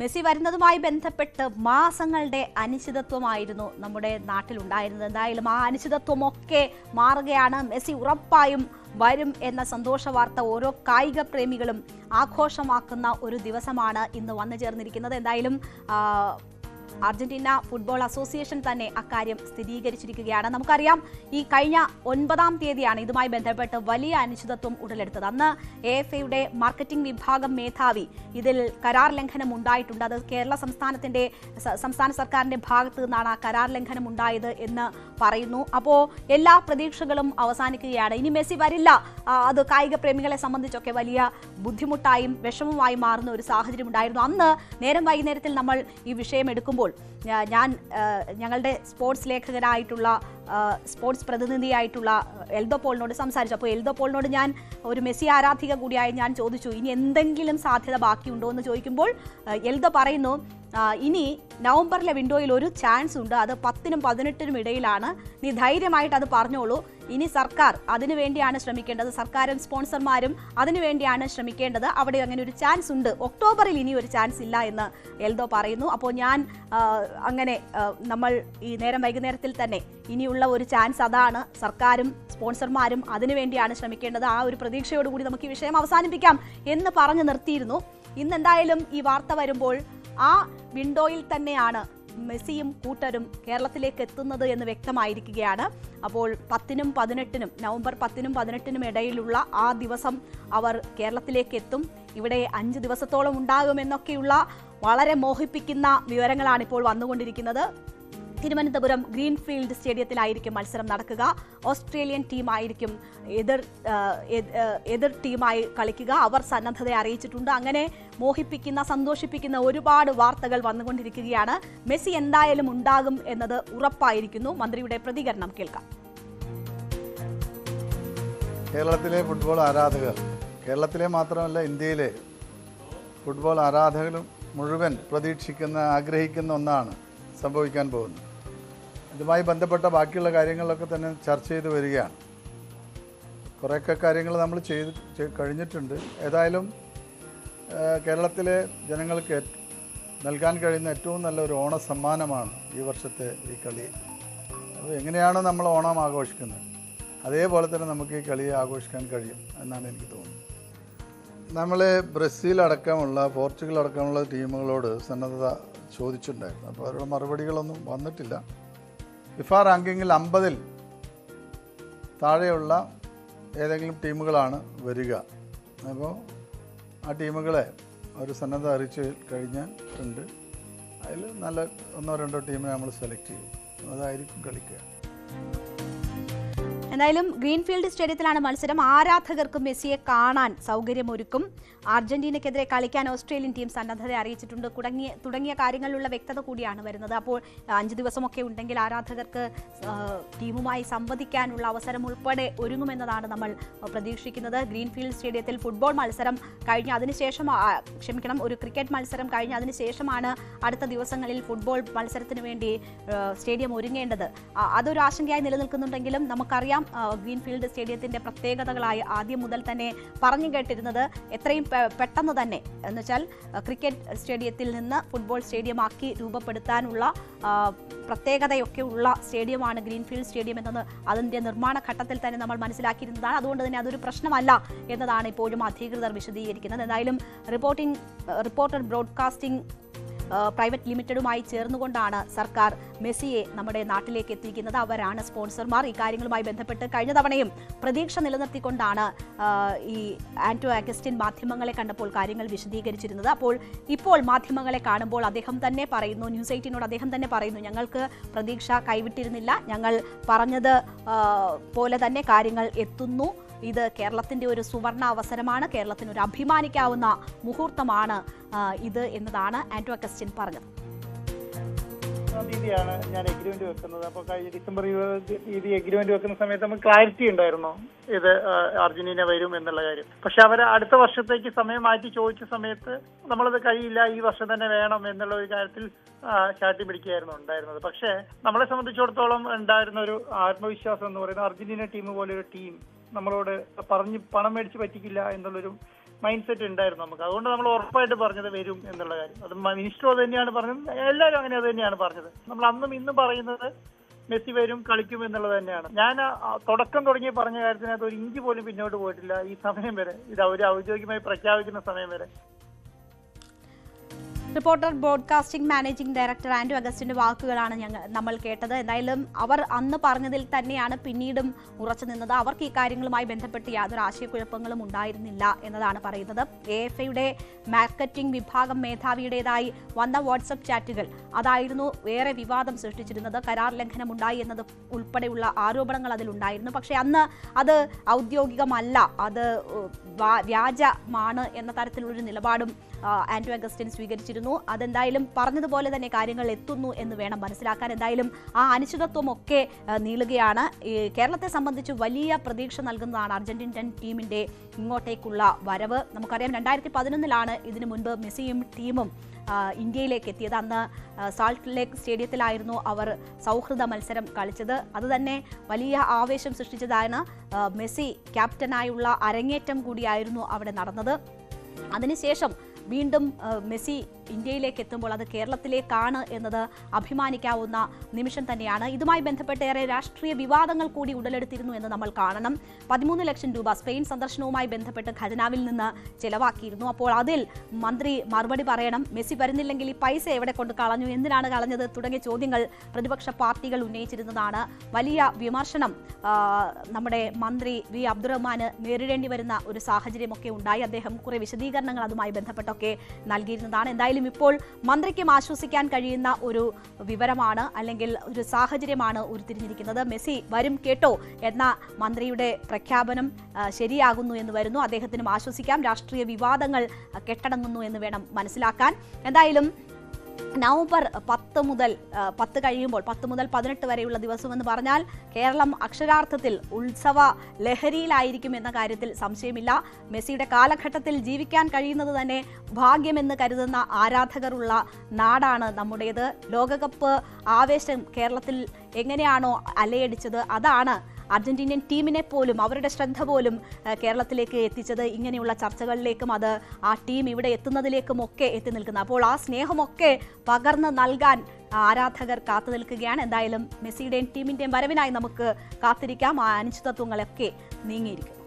Messi വരുന്നതുമായി ബന്ധപ്പെട്ട് മാസങ്ങളുടെ അനിശ്ചിതത്വമായിരുന്നു നമ്മുടെ നാട്ടിലുണ്ടായിരുന്നത്. എന്തായാലും ആ അനിശ്ചിതത്വമൊക്കെ മാറുകയാണ്. മെസ്സി ഉറപ്പായും വരും എന്ന സന്തോഷ വാർത്ത ഓരോ കായിക പ്രേമികളും ആഘോഷമാക്കുന്ന ഒരു ദിവസമാണ് ഇന്ന് വന്നു ചേർന്നിരിക്കുന്നത്. എന്തായാലും അർജന്റീന ഫുട്ബോൾ അസോസിയേഷൻ തന്നെ അക്കാര്യം സ്ഥിരീകരിച്ചിരിക്കുകയാണ്. നമുക്കറിയാം, ഈ കഴിഞ്ഞ 9-ാം തീയതിയാണ് ഇതുമായി ബന്ധപ്പെട്ട് വലിയ അനിശ്ചിതത്വം ഉടലെടുത്തത്. അന്ന് AFAയുടെ മാർക്കറ്റിംഗ് വിഭാഗം മേധാവി ഇതിൽ കരാർ ലംഘനം ഉണ്ടായിട്ടുണ്ട്, അത് സംസ്ഥാന സർക്കാരിന്റെ ഭാഗത്ത് നിന്നാണ് ആ കരാർ ലംഘനം ഉണ്ടായത് എന്ന് പറയുന്നു. അപ്പോൾ എല്ലാ പ്രതീക്ഷകളും അവസാനിക്കുകയാണ്. ഇനി മെസ്സി വരില്ല, അത് കായിക പ്രേമികളെ സംബന്ധിച്ചൊക്കെ വലിയ ബുദ്ധിമുട്ടായും വിഷമമായും മാറുന്ന ഒരു സാഹചര്യം ഉണ്ടായിരുന്നു. അന്ന് നേരം വൈകുന്നേരത്തിൽ നമ്മൾ ഈ വിഷയം എടുക്കുമ്പോൾ ഞങ്ങളുടെ സ്പോർട്സ് ലേഖകനായിട്ടുള്ള സ്പോർട്സ് പ്രതിനിധിയായിട്ടുള്ള എൽദോ പോളിനോട് സംസാരിച്ചു. അപ്പോൾ എൽദോ പോളിനോട് ഞാൻ ഒരു മെസ്സി ആരാധിക കൂടിയായി ഞാൻ ചോദിച്ചു, ഇനി എന്തെങ്കിലും സാധ്യത ബാക്കിയുണ്ടോ എന്ന് ചോദിക്കുമ്പോൾ എൽദോ പറയുന്നു, ഇനി നവംബറിലെ വിൻഡോയിൽ ഒരു ചാൻസ് ഉണ്ട്, അത് 10-നും 18-നും ഇടയിലാണ്, നീ ധൈര്യമായിട്ട് അത് പറഞ്ഞോളൂ. ഇനി സർക്കാർ അതിനുവേണ്ടിയാണ് ശ്രമിക്കേണ്ടത്, സർക്കാരും സ്പോൺസർമാരും അതിനുവേണ്ടിയാണ് ശ്രമിക്കേണ്ടത്, അവിടെ അങ്ങനെ ഒരു ചാൻസ് ഉണ്ട്, ഒക്ടോബറിൽ ഇനി ഒരു ചാൻസ് ഇല്ല എന്ന് എൽദോ പറയുന്നു. അപ്പോൾ ഞാൻ അങ്ങനെ നമ്മൾ ഈ നേരം വൈകുന്നേരത്തിൽ തന്നെ ഇനിയുള്ള ഒരു ചാൻസ് അതാണ്, സർക്കാരും സ്പോൺസർമാരും അതിനുവേണ്ടിയാണ് ശ്രമിക്കേണ്ടത്, ആ ഒരു പ്രതീക്ഷയോടുകൂടി നമുക്ക് ഈ വിഷയം അവസാനിപ്പിക്കാം എന്ന് പറഞ്ഞു നിർത്തിയിരുന്നു. ഇന്ന് എന്തായാലും ഈ വാർത്ത വരുമ്പോൾ ആ വിൻഡോയിൽ തന്നെയാണ് മെസ്സിയും കൂട്ടരും കേരളത്തിലേക്ക് എത്തുന്നത് എന്ന് വ്യക്തമായിരിക്കുകയാണ്. അപ്പോൾ 10-നും 18-നും നവംബർ 10-നും 18-നും ഇടയിലുള്ള ആ ദിവസം അവർ കേരളത്തിലേക്ക് എത്തും. ഇവിടെ 5 ദിവസത്തോളം ഉണ്ടാകുമെന്നൊക്കെയുള്ള വളരെ മോഹിപ്പിക്കുന്ന വിവരങ്ങളാണ് ഇപ്പോൾ വന്നുകൊണ്ടിരിക്കുന്നത്. തിരുവനന്തപുരം ഗ്രീൻഫീൽഡ് സ്റ്റേഡിയത്തിലായിരിക്കും മത്സരം നടക്കുക. ഓസ്ട്രേലിയൻ ടീമായിരിക്കും എതിർ ടീമായി കളിക്കുക. അവർ സന്നദ്ധത അറിയിച്ചിട്ടുണ്ട്. അങ്ങനെ മോഹിപ്പിക്കുന്ന സന്തോഷിപ്പിക്കുന്ന ഒരുപാട് വാർത്തകൾ വന്നുകൊണ്ടിരിക്കുകയാണ്. മെസ്സി എന്തായാലും ഉണ്ടാകും എന്നത് ഉറപ്പായിരിക്കുന്നു. മന്ത്രിയുടെ പ്രതികരണം കേൾക്കാം. കേരളത്തിലെ ഫുട്ബോൾ ആരാധകർ, കേരളത്തിലെ മാത്രമല്ല ഇന്ത്യയിലെ ഫുട്ബോൾ ആരാധകരും മുഴുവൻ പ്രതീക്ഷിക്കുന്ന ആഗ്രഹിക്കുന്ന ഒന്നാണ് സംഭവിക്കാൻ പോകുന്നത്. ഇതുമായി ബന്ധപ്പെട്ട ബാക്കിയുള്ള കാര്യങ്ങളിലൊക്കെ തന്നെ ചർച്ച ചെയ്ത് വരികയാണ്. കുറേയൊക്കെ കാര്യങ്ങൾ നമ്മൾ കഴിഞ്ഞിട്ടുണ്ട്. ഏതായാലും കേരളത്തിലെ ജനങ്ങൾക്ക് നൽകാൻ കഴിയുന്ന ഏറ്റവും നല്ലൊരു ഓണ സമ്മാനമാണ് ഈ വർഷത്തെ ഈ കളി. അപ്പോൾ എങ്ങനെയാണ് നമ്മൾ ഓണം ആഘോഷിക്കുന്നത്, അതേപോലെ തന്നെ നമുക്ക് ഈ കളിയെ ആഘോഷിക്കാൻ കഴിയും എന്നാണ് എനിക്ക് തോന്നുന്നത്. നമ്മൾ ബ്രസീൽ അടക്കമുള്ള പോർച്ചുഗൽ അടക്കമുള്ള ടീമുകളോട് സന്നദ്ധത ചോദിച്ചിട്ടുണ്ടായിരുന്നു. അപ്പോൾ അവരുടെ മറുപടികളൊന്നും വന്നിട്ടില്ല. ഫിഫ റാങ്കിങ്ങിൽ 50-ൽ താഴെയുള്ള ഏതെങ്കിലും ടീമുകളാണ് വരിക. അപ്പോൾ ആ ടീമുകളെ ഒരു സന്നദ്ധ അറിയിച്ച് കഴിഞ്ഞിട്ടുണ്ട്. അതിൽ നല്ല 1-2 ടീമിനെ നമ്മൾ സെലക്ട് ചെയ്യും, അതായിരിക്കും കളിക്കുക. എന്തായാലും ഗ്രീൻഫീൽഡ് സ്റ്റേഡിയത്തിലാണ് മത്സരം. ആരാധകർക്ക് മെസ്സിയെ കാണാൻ സൗകര്യമൊരുക്കും. അർജന്റീനയ്ക്കെതിരെ കളിക്കാൻ ഓസ്ട്രേലിയൻ ടീം സന്നദ്ധത അറിയിച്ചിട്ടുണ്ട്. തുടങ്ങിയ കാര്യങ്ങളിലുള്ള വ്യക്തത കൂടിയാണ് വരുന്നത്. അപ്പോൾ 5 ദിവസമൊക്കെ ഉണ്ടെങ്കിൽ ആരാധകർക്ക് ടീമുമായി സംവദിക്കാനുള്ള അവസരം ഉൾപ്പെടെ ഒരുങ്ങുമെന്നതാണ് നമ്മൾ പ്രതീക്ഷിക്കുന്നത്. ഗ്രീൻഫീൽഡ് സ്റ്റേഡിയത്തിൽ ഫുട്ബോൾ മത്സരം കഴിഞ്ഞ് അതിനുശേഷം ഒരു ക്രിക്കറ്റ് മത്സരം കഴിഞ്ഞ് അതിനുശേഷമാണ് അടുത്ത ദിവസങ്ങളിൽ ഫുട്ബോൾ മത്സരത്തിന് വേണ്ടി സ്റ്റേഡിയം ഒരുങ്ങേണ്ടത്. അതൊരു ആശങ്കയായി നിലനിൽക്കുന്നുണ്ടെങ്കിലും നമുക്കറിയാം ഗ്രീൻഫീൽഡ് സ്റ്റേഡിയത്തിന്റെ പ്രത്യേകതകളായി ആദ്യം മുതൽ തന്നെ പറഞ്ഞു കേട്ടിരുന്നത് എത്രയും പെട്ടെന്ന് തന്നെ എന്നുവെച്ചാൽ ക്രിക്കറ്റ് സ്റ്റേഡിയത്തിൽ നിന്ന് ഫുട്ബോൾ സ്റ്റേഡിയമാക്കി രൂപപ്പെടുത്താനുള്ള പ്രത്യേകതയൊക്കെ ഉള്ള സ്റ്റേഡിയമാണ് ഗ്രീൻഫീൽഡ് സ്റ്റേഡിയം എന്നത് അതിൻ്റെ നിർമ്മാണ ഘട്ടത്തിൽ തന്നെ നമ്മൾ മനസ്സിലാക്കിയിരുന്നതാണ്. അതുകൊണ്ട് തന്നെ അതൊരു പ്രശ്നമല്ല എന്നതാണ് ഇപ്പോഴും അധികൃതർ വിശദീകരിക്കുന്നത്. എന്തായാലും റിപ്പോർട്ടർ ബ്രോഡ്കാസ്റ്റിംഗ് പ്രൈവറ്റ് ലിമിറ്റഡുമായി ചേർന്നുകൊണ്ടാണ് സർക്കാർ മെസ്സിയെ നമ്മുടെ നാട്ടിലേക്ക് എത്തിക്കുന്നത്. അവരാണ് സ്പോൺസർമാർ. ഈ കാര്യങ്ങളുമായി ബന്ധപ്പെട്ട് കഴിഞ്ഞ തവണയും പ്രതീക്ഷ നിലനിർത്തിക്കൊണ്ടാണ് ഈ ആന്റോ അഗസ്റ്റിൻ മാധ്യമങ്ങളെ കണ്ടപ്പോൾ കാര്യങ്ങൾ വിശദീകരിച്ചിരുന്നത്. അപ്പോൾ ഇപ്പോൾ മാധ്യമങ്ങളെ കാണുമ്പോൾ അദ്ദേഹം തന്നെ പറയുന്നു, ന്യൂസ് 18നോട് അദ്ദേഹം തന്നെ പറയുന്നു, ഞങ്ങൾക്ക് പ്രതീക്ഷ കൈവിട്ടിരുന്നില്ല, ഞങ്ങൾ പറഞ്ഞത് പോലെ തന്നെ കാര്യങ്ങൾ എത്തുന്നു. ഇത് കേരളത്തിൻ്റെ ഒരു സുവർണ അവസരമാണ്, കേരളത്തിന് ഒരു അഭിമാനിക്കാവുന്ന മുഹൂർത്തമാണ് ഇത് എന്നതാണ് ആന്റോ അഗസ്റ്റിൻ പറഞ്ഞത്. തീയതിയാണ് ഞാൻ എഗ്രിമെന്റ് വെക്കുന്നത്. അപ്പോൾ കഴിഞ്ഞ ഡിസംബർ 20 എഗ്രിമെന്റ് വെക്കുന്ന സമയത്ത് നമുക്ക് ക്ലാരിറ്റി ഉണ്ടായിരുന്നു ഇത് അർജന്റീന വരും എന്നുള്ള കാര്യം. പക്ഷെ അവർ അടുത്ത വർഷത്തേക്ക് സമയം മാറ്റി ചോദിച്ച സമയത്ത് നമ്മളത് കഴിയില്ല, ഈ വർഷം തന്നെ വേണം എന്നുള്ള ഒരു കാര്യത്തിൽ ചാട്ടി പിടിക്കുകയായിരുന്നു ഉണ്ടായിരുന്നത്. പക്ഷേ നമ്മളെ സംബന്ധിച്ചിടത്തോളം ഉണ്ടായിരുന്ന ഒരു ആത്മവിശ്വാസം എന്ന് പറയുന്നത് അർജന്റീന ടീം പോലെ ഒരു ടീം നമ്മളോട് പറഞ്ഞ് പണം മേടിച്ച് പറ്റിക്കില്ല എന്നുള്ളൊരു മൈൻഡ് സെറ്റ് ഉണ്ടായിരുന്നു നമുക്ക്. അതുകൊണ്ട് നമ്മൾ ഉറപ്പായിട്ട് പറഞ്ഞത് വരും എന്നുള്ള കാര്യം. അത് മിനിസ്റ്റർ അത് തന്നെയാണ് പറഞ്ഞത്, എല്ലാവരും അങ്ങനെ അത് തന്നെയാണ് പറഞ്ഞത്. നമ്മൾ അന്നും ഇന്നും പറയുന്നത് മെസ്സി വരും, കളിക്കും എന്നുള്ളത് തന്നെയാണ്. ഞാൻ തുടക്കം തുടങ്ങി പറഞ്ഞ കാര്യത്തിനകത്ത് ഒരു ഇഞ്ച് പോലും പിന്നോട്ട് പോയിട്ടില്ല ഈ സമയം വരെ, ഇത് അവർ ഔദ്യോഗികമായി പ്രഖ്യാപിക്കുന്ന സമയം വരെ. Reporter broadcasting managing director Andrew അഗസ്റ്റിന്റെ വാക്കുകളാണ് നമ്മൾ കേട്ടത്. എന്തായാലും അവർ അന്ന് പറഞ്ഞതിൽ തന്നെയാണ് പിന്നീടും ഉറച്ചു നിന്നത്. അവർക്ക് ഈ കാര്യങ്ങളുമായി ബന്ധപ്പെട്ട് യാതൊരു ആശയക്കുഴപ്പങ്ങളും ഉണ്ടായിരുന്നില്ല എന്നതാണ് പറയുന്നത്. AFAയുടെ മാർക്കറ്റിംഗ് വിഭാഗം മേധാവിയുടേതായി വന്ന വാട്സപ്പ് ചാറ്റുകൾ അതായിരുന്നു ഏറെ വിവാദം സൃഷ്ടിച്ചിരുന്നത്. കരാർ ലംഘനം ഉണ്ടായി എന്നത് ഉൾപ്പെടെയുള്ള ആരോപണങ്ങൾ അതിലുണ്ടായിരുന്നു. പക്ഷേ അന്ന് അത് ഔദ്യോഗികമല്ല, അത് വ്യാജമാണ് എന്ന തരത്തിലുള്ളൊരു നിലപാടും ആൻഡ്രൂ അഗസ്റ്റിൻ സ്വീകരിച്ചിരുന്നു. അതെന്തായാലും പറഞ്ഞതുപോലെ തന്നെ കാര്യങ്ങൾ എത്തുന്നു എന്ന് വേണം മനസ്സിലാക്കാൻ. എന്തായാലും ആ അനിശ്ചിതത്വമൊക്കെ നീളുകയാണ്. കേരളത്തെ സംബന്ധിച്ച് വലിയ പ്രതീക്ഷ നൽകുന്നതാണ് അർജന്റീനൻ ടീമിന്റെ ഇങ്ങോട്ടേക്കുള്ള വരവ്. നമുക്കറിയാം 2011 ഇതിനു മുൻപ് മെസ്സിയും ടീമും ഇന്ത്യയിലേക്ക് എത്തിയത്. അന്ന് സാൾട്ട് ലേക്ക് സ്റ്റേഡിയത്തിലായിരുന്നു അവർ സൗഹൃദ മത്സരം കളിച്ചത്. അതുതന്നെ വലിയ ആവേശം സൃഷ്ടിച്ചതാണ്. മെസ്സി ക്യാപ്റ്റനായുള്ള അരങ്ങേറ്റം കൂടിയായിരുന്നു അവിടെ നടന്നത്. അതിനുശേഷം വീണ്ടും മെസ്സി ഇന്ത്യയിലേക്ക് എത്തുമ്പോൾ അത് കേരളത്തിലേക്കാണ് എന്നത് അഭിമാനിക്കാവുന്ന നിമിഷം തന്നെയാണ്. ഇതുമായി ബന്ധപ്പെട്ട് ഏറെ രാഷ്ട്രീയ വിവാദങ്ങൾ കൂടി ഉടലെടുത്തിരുന്നു എന്ന് നമ്മൾ കാണണം. 13 ലക്ഷം രൂപ സ്പെയിൻ സന്ദർശനവുമായി ബന്ധപ്പെട്ട് ഖജനാവിൽ നിന്ന് ചെലവാക്കിയിരുന്നു. അപ്പോൾ അതിൽ മന്ത്രി മറുപടി പറയണം. മെസ്സി വരുന്നില്ലെങ്കിൽ ഈ പൈസ എവിടെ കൊണ്ട് കളഞ്ഞു, എന്തിനാണ് കളഞ്ഞത് തുടങ്ങിയ ചോദ്യങ്ങൾ പ്രതിപക്ഷ പാർട്ടികൾ ഉന്നയിച്ചിരുന്നതാണ്. വലിയ വിമർശനം നമ്മുടെ മന്ത്രി വി അബ്ദുറഹ്മാന് നേരിടേണ്ടി വരുന്ന ഒരു സാഹചര്യമൊക്കെ ഉണ്ടായി. അദ്ദേഹം കുറെ വിശദീകരണങ്ങൾ അതുമായി ബന്ധപ്പെട്ടൊക്കെ നൽകിയിരുന്നതാണ്. എന്തായാലും ഇപ്പോൾ മന്ത്രിക്കും ആശ്വസിക്കാൻ കഴിയുന്ന ഒരു വിവരമാണ്, അല്ലെങ്കിൽ ഒരു സാഹചര്യമാണ് ഉരുത്തിരിഞ്ഞിരിക്കുന്നത്. മെസ്സി വരും കേട്ടോ എന്ന മന്ത്രിയുടെ പ്രഖ്യാപനം ശരിയാകുന്നു എന്ന് വരുന്നു. അദ്ദേഹത്തിനും ആശ്വസിക്കാം. രാഷ്ട്രീയ വിവാദങ്ങൾ കെട്ടടങ്ങുന്നു എന്ന് വേണം മനസ്സിലാക്കാൻ. എന്തായാലും നവംബർ 10 മുതൽ 18 വരെയുള്ള ദിവസമെന്ന് പറഞ്ഞാൽ കേരളം അക്ഷരാർത്ഥത്തിൽ ഉത്സവ ലഹരിയിലായിരിക്കും എന്ന കാര്യത്തിൽ സംശയമില്ല. മെസ്സിയുടെ കാലഘട്ടത്തിൽ ജീവിക്കാൻ കഴിയുന്നത് തന്നെ ഭാഗ്യമെന്ന് കരുതുന്ന ആരാധകരുള്ള നാടാണ് നമ്മുടേത്. ലോകകപ്പ് ആവേശം കേരളത്തിൽ എങ്ങനെയാണോ അലയടിച്ചത്, അതാണ് അർജന്റീനിയൻ ടീമിനെ പോലും അവരുടെ ശ്രദ്ധ പോലും കേരളത്തിലേക്ക് എത്തിച്ചത്. ഇങ്ങനെയുള്ള ചർച്ചകളിലേക്കും അത് ആ ടീം ഇവിടെ എത്തുന്നതിലേക്കും ഒക്കെ എത്തി നിൽക്കുന്നത്. അപ്പോൾ ആ സ്നേഹമൊക്കെ പകർന്ന് നൽകാൻ ആരാധകർ കാത്തു നിൽക്കുകയാണ്. എന്തായാലും മെസ്സിയുടെയും ടീമിന്റെയും വരവിനായി നമുക്ക് കാത്തിരിക്കാം. ആ അനിശ്ചിതത്വങ്ങളൊക്കെ നീങ്ങിയിരിക്കും.